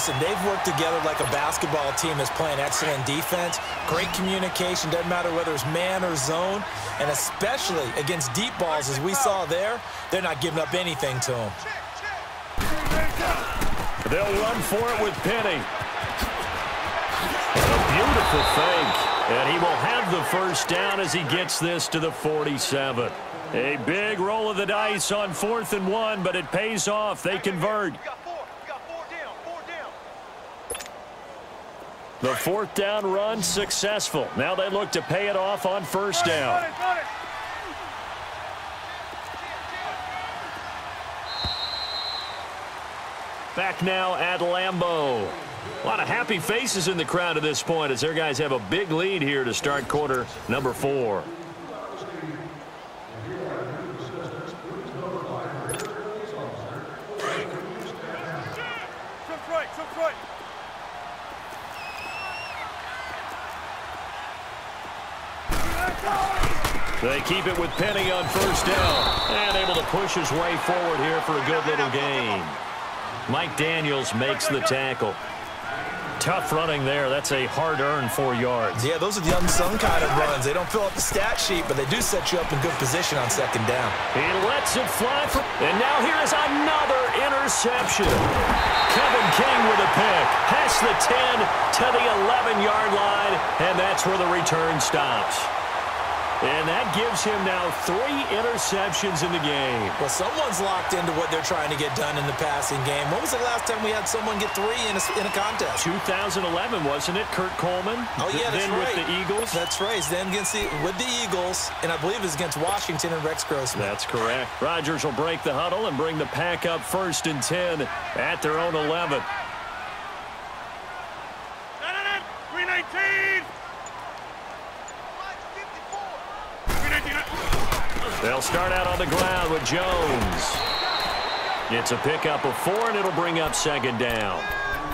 Listen, they've worked together like a basketball team that's playing excellent defense. Great communication, doesn't matter whether it's man or zone. And especially against deep balls, as we saw there, they're not giving up anything to them. They'll run for it with Penny. A beautiful fake. And he will have the first down as he gets this to the 47. A big roll of the dice on 4th and 1, but it pays off. They convert. The 4th down run successful. Now they look to pay it off on 1st down. Back now at Lambeau. A lot of happy faces in the crowd at this point as their guys have a big lead here to start quarter number 4. They keep it with Penny on 1st down. And able to push his way forward here for a good little gain. Mike Daniels makes the tackle. Tough running there. That's a hard-earned 4 yards. Yeah, those are the unsung kind of runs. They don't fill up the stat sheet, but they do set you up in good position on 2nd down. He lets it fly. And now here is another interception. Kevin King with a pick. Past the 10 to the 11-yard line, and that's where the return stops. And that gives him now 3 interceptions in the game. Well, someone's locked into what they're trying to get done in the passing game. When was the last time we had someone get 3 in a contest? 2011, wasn't it? Kurt Coleman. Oh, yeah, that's then right. With the Eagles. That's right. Then with the Eagles, and I believe it's against Washington and Rex Grossman. That's correct. Rodgers will break the huddle and bring the pack up 1st and 10 at their own 11. 319. They'll start out on the ground with Jones. It's a pickup of 4, and it'll bring up 2nd down.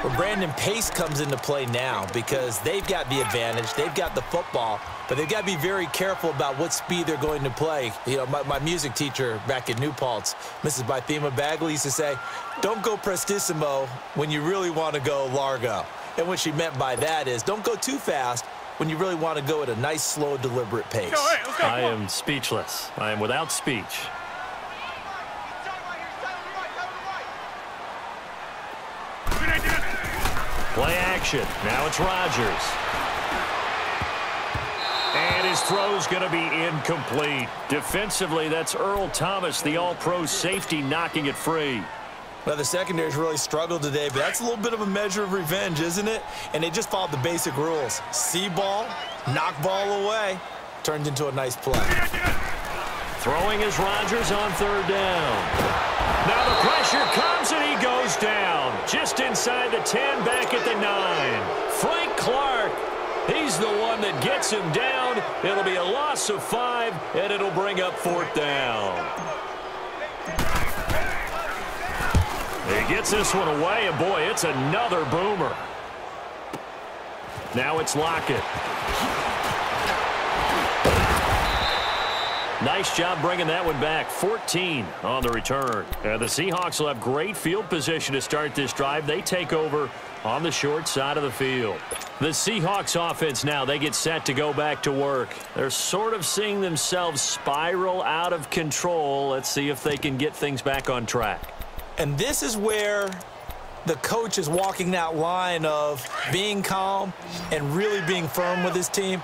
Well, Brandon, pace comes into play now because they've got the advantage. They've got the football, but they've got to be very careful about what speed they're going to play. You know, my music teacher back in New Paltz, Mrs. Bythema Bagley, used to say, don't go prestissimo when you really want to go largo. And what she meant by that is don't go too fast when you really want to go at a nice, slow, deliberate pace. Let's go. I am speechless. I am without speech. Play action. Now it's Rodgers. And his throw's going to be incomplete. Defensively, that's Earl Thomas, the all-pro safety, knocking it free. Well, the secondary's really struggled today, but that's a little bit of a measure of revenge, isn't it? And they just followed the basic rules. See ball, knock ball away. Turned into a nice play. Throwing is Rodgers on 3rd down. Now the pressure comes, and he goes down. Just inside the 10, back at the 9. Frank Clark, he's the one that gets him down. It'll be a loss of 5, and it'll bring up 4th down. He gets this one away, and boy, it's another boomer. Now it's Lockett. Nice job bringing that one back. 14 on the return. The Seahawks will have great field position to start this drive. They take over on the short side of the field. The Seahawks offense now, they get set to go back to work. They're sort of seeing themselves spiral out of control. Let's see if they can get things back on track. And this is where the coach is walking that line of being calm and really being firm with his team.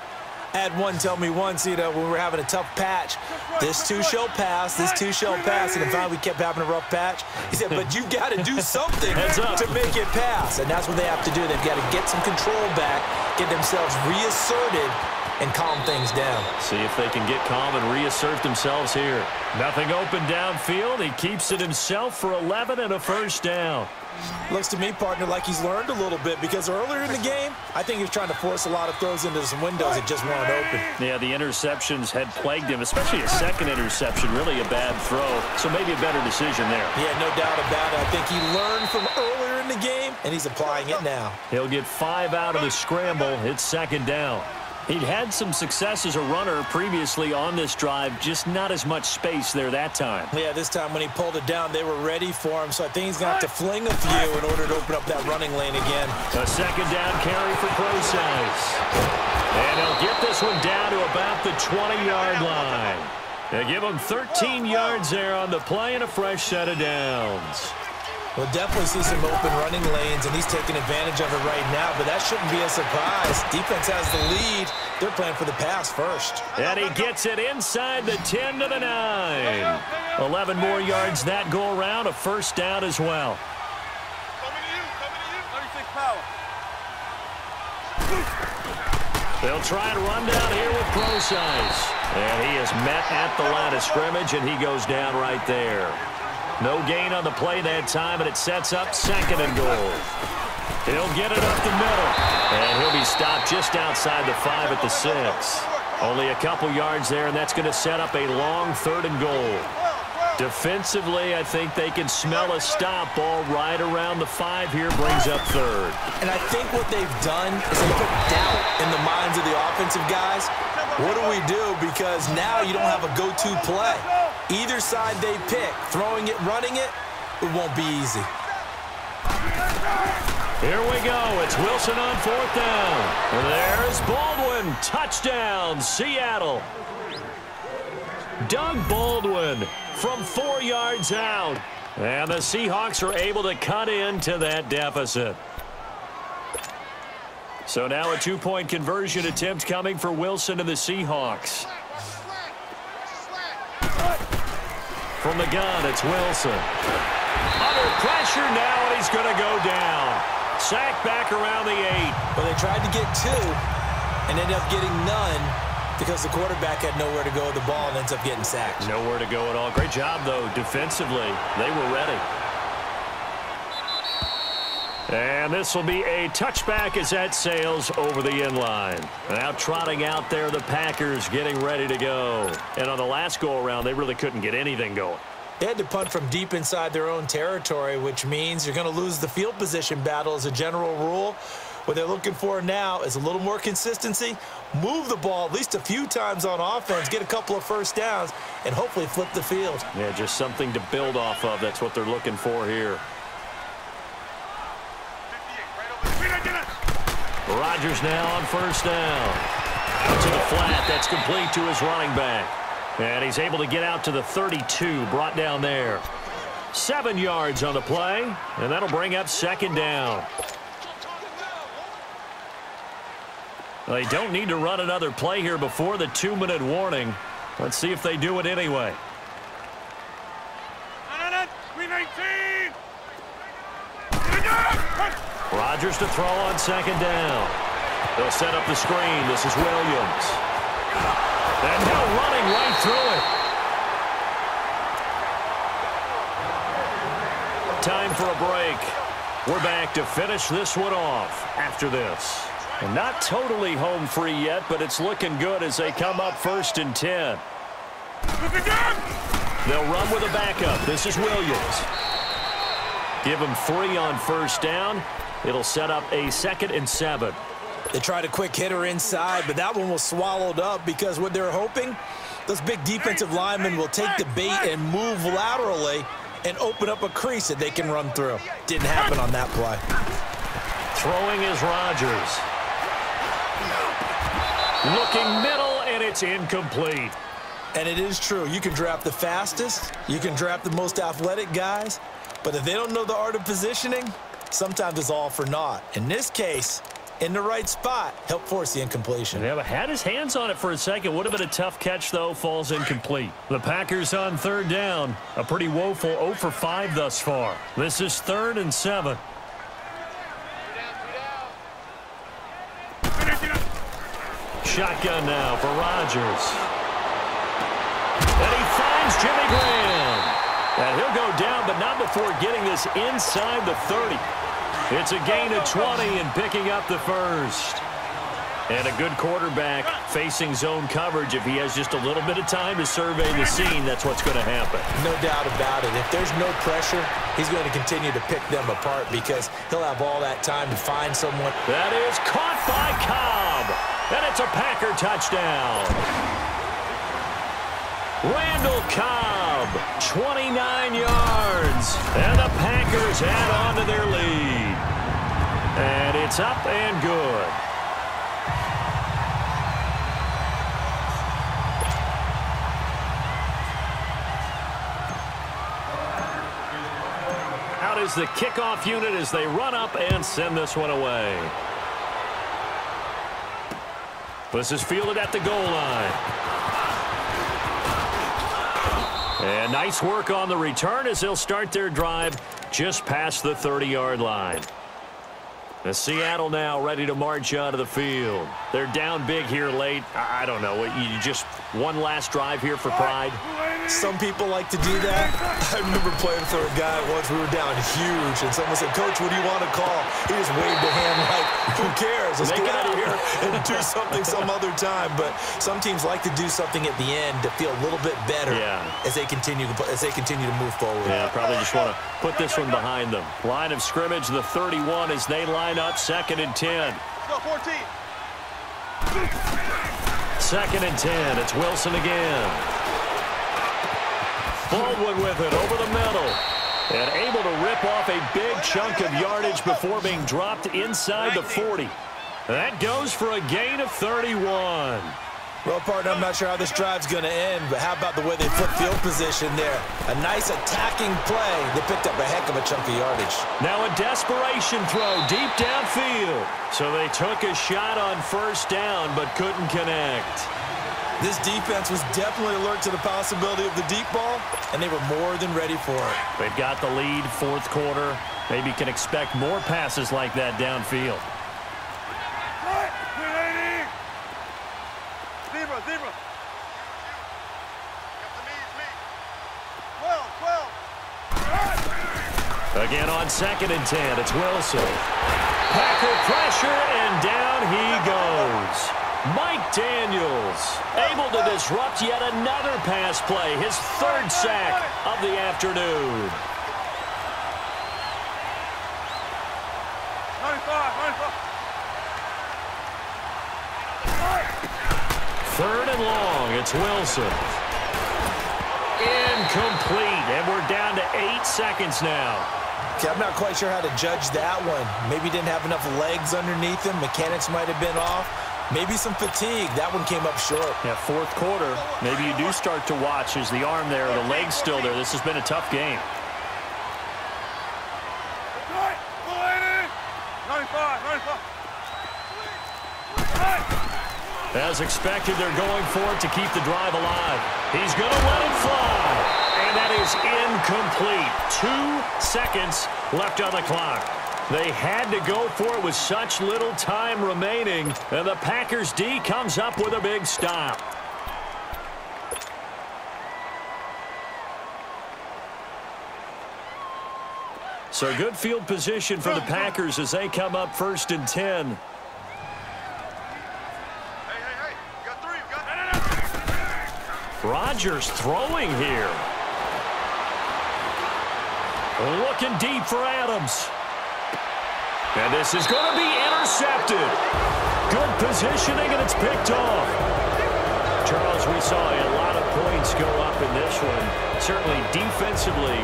I had one tell me once, you know, when we were having a tough patch, this too shall pass, this too shall pass. And finally we kept having a rough patch. He said, but you got to do something to make it pass. And that's what they have to do. They've got to get some control back, get themselves reasserted, and calm things down. See if they can get calm and reassert themselves here. Nothing open downfield. He keeps it himself for 11 and a 1st down. Looks to me, partner, like he's learned a little bit because earlier in the game, I think he was trying to force a lot of throws into some windows that just weren't open. Yeah, the interceptions had plagued him, especially a 2nd interception, really a bad throw. So maybe a better decision there. Yeah, no doubt about it. I think he learned from earlier in the game, and he's applying it now. He'll get 5 out of the scramble. It's 2nd down. He'd had some success as a runner previously on this drive, just not as much space there that time. Yeah, this time when he pulled it down, they were ready for him, so I think he's going to have to fling a few in order to open up that running lane again. A second down carry for Procise. And he'll get this one down to about the 20-yard line. They give him 13 yards there on the play and a fresh set of downs. We'll definitely see some open running lanes, and he's taking advantage of it right now, but that shouldn't be a surprise. Defense has the lead. They're playing for the pass first. And he gets it inside the 10 to the 9. 11 more yards that go around, a first down as well. They'll try and run down here with Procise. And he is met at the line of scrimmage, and he goes down right there. No gain on the play that time, and it sets up second and goal. He'll get it up the middle, and he'll be stopped just outside the 5 at the 6. Only a couple yards there, and that's going to set up a long third and goal. Defensively, I think they can smell a stop ball right around the 5 here, brings up third. And I think what they've done is they put doubt in the minds of the offensive guys. What do we do? Because now you don't have a go-to play. Either side they pick, throwing it, running it, it won't be easy. Here we go. It's Wilson on fourth down. And there's Baldwin. Touchdown, Seattle. Doug Baldwin from 4 yards out. And the Seahawks are able to cut into that deficit. So now a two-point conversion attempt coming for Wilson and the Seahawks. From the gun, it's Wilson. Under pressure now, and he's going to go down. Sacked back around the 8. Well, they tried to get 2 and ended up getting none because the quarterback had nowhere to go with the ball and ends up getting sacked. Nowhere to go at all. Great job, though, defensively. They were ready. And this will be a touchback as that sails over the end line. Now trotting out there, the Packers getting ready to go. And on the last go-around, they really couldn't get anything going. They had to punt from deep inside their own territory, which means you're going to lose the field position battle as a general rule. What they're looking for now is a little more consistency, move the ball at least a few times on offense, get a couple of first downs, and hopefully flip the field. Yeah, just something to build off of. That's what they're looking for here. Rodgers now on first down. Out to the flat. That's complete to his running back. And he's able to get out to the 32, brought down there. 7 yards on the play, and that'll bring up second down. They don't need to run another play here before the 2-minute warning. Let's see if they do it anyway. Rodgers to throw on second down. They'll set up the screen. This is Williams. And now running right through it. Time for a break. We're back to finish this one off after this. And not totally home free yet, but it's looking good as they come up 1st and 10. They'll run with a backup. This is Williams. Give him 3 on first down. It'll set up a 2nd and 7. They tried a quick hitter inside, but that one was swallowed up because what they're hoping, those big defensive linemen will take the bait and move laterally and open up a crease that they can run through. Didn't happen on that play. Throwing is Rodgers. Looking middle, and it's incomplete. And it is true. You can draft the fastest. You can draft the most athletic guys. But if they don't know the art of positioning, sometimes it's all for naught. In this case, in the right spot, help force the incompletion. Yeah, but had his hands on it for a second. Would have been a tough catch, though. Falls incomplete. The Packers on third down. A pretty woeful 0 for 5 thus far. This is 3rd and 7. Shotgun now for Rodgers. And he finds Jimmy Graham. And he'll go down, but not before getting this inside the 30. It's a gain of 20 and picking up the first. And a good quarterback facing zone coverage. If he has just a little bit of time to survey the scene, that's what's going to happen. No doubt about it. If there's no pressure, he's going to continue to pick them apart because he'll have all that time to find someone. That is caught by Cobb. And it's a Packer touchdown. Randall Cobb, 29 yards. And the Packers add on to their lead. And it's up and good. Out is the kickoff unit as they run up and send this one away. This is fielded at the goal line. And nice work on the return as they'll start their drive just past the 30-yard line. The Seattle now ready to march out of the field. They're down big here late. I don't know. You just one last drive here for pride. Some people like to do that. I remember playing for a guy once. We were down huge, and someone said, "Coach, what do you want to call?" He just waved a hand like, "Who cares? Let's get out of here and do something some other time." But some teams like to do something at the end to feel a little bit better as they continue to move forward. Yeah, probably just want to put this one behind them. Line of scrimmage, the 31 as they line up, 2nd and 10. Go 14. 2nd and 10. It's Wilson again. Baldwin with it over the middle. And able to rip off a big chunk of yardage before being dropped inside the 40. That goes for a gain of 31. Well, partner, I'm not sure how this drive's going to end, but how about the way they flip field position there? A nice attacking play. They picked up a heck of a chunk of yardage. Now a desperation throw deep downfield. So they took a shot on 1st down, but couldn't connect. This defense was definitely alert to the possibility of the deep ball, and they were more than ready for it. They've got the lead, 4th quarter. Maybe can expect more passes like that downfield. Zebra. 12. Again on 2nd and 10, it's Wilson. Packer pressure, and down he goes. Mike Daniels able to disrupt yet another pass play, his 3rd sack of the afternoon. 3rd and long, it's Wilson. Incomplete, and we're down to 8 seconds now. Okay, I'm not quite sure how to judge that one. Maybe he didn't have enough legs underneath him. Mechanics might have been off. Maybe some fatigue. That one came up short. Yeah, 4th quarter. Maybe you do start to watch as the arm there, the leg's still there. This has been a tough game. 95. As expected, they're going for it to keep the drive alive. He's going to let it fly. And that is incomplete. 2 seconds left on the clock. They had to go for it with such little time remaining. And the Packers D comes up with a big stop. So good field position for the Packers as they come up 1st and 10. Rodgers throwing here. Looking deep for Adams. And this is going to be intercepted. Good positioning, and it's picked off. Charles, we saw a lot of points go up in this one. Certainly defensively,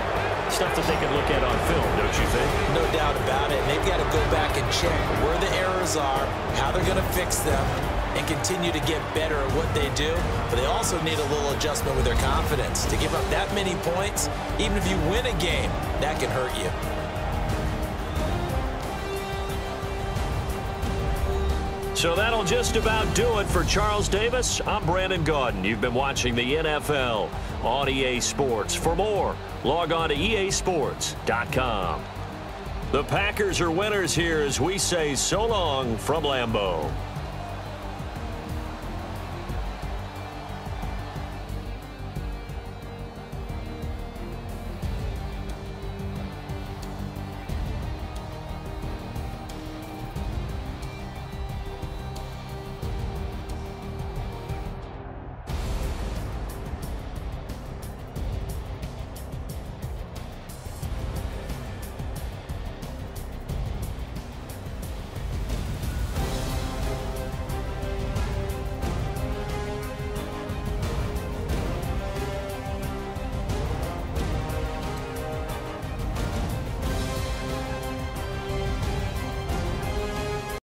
stuff that they can look at on film, don't you think? No doubt about it. And they've got to go back and check where the errors are, how they're going to fix them, and continue to get better at what they do. But they also need a little adjustment with their confidence. To give up that many points, even if you win a game, that can hurt you. So that'll just about do it for Charles Davis. I'm Brandon Gaudin. You've been watching the NFL on EA Sports. For more, log on to easports.com. The Packers are winners here as we say so long from Lambeau.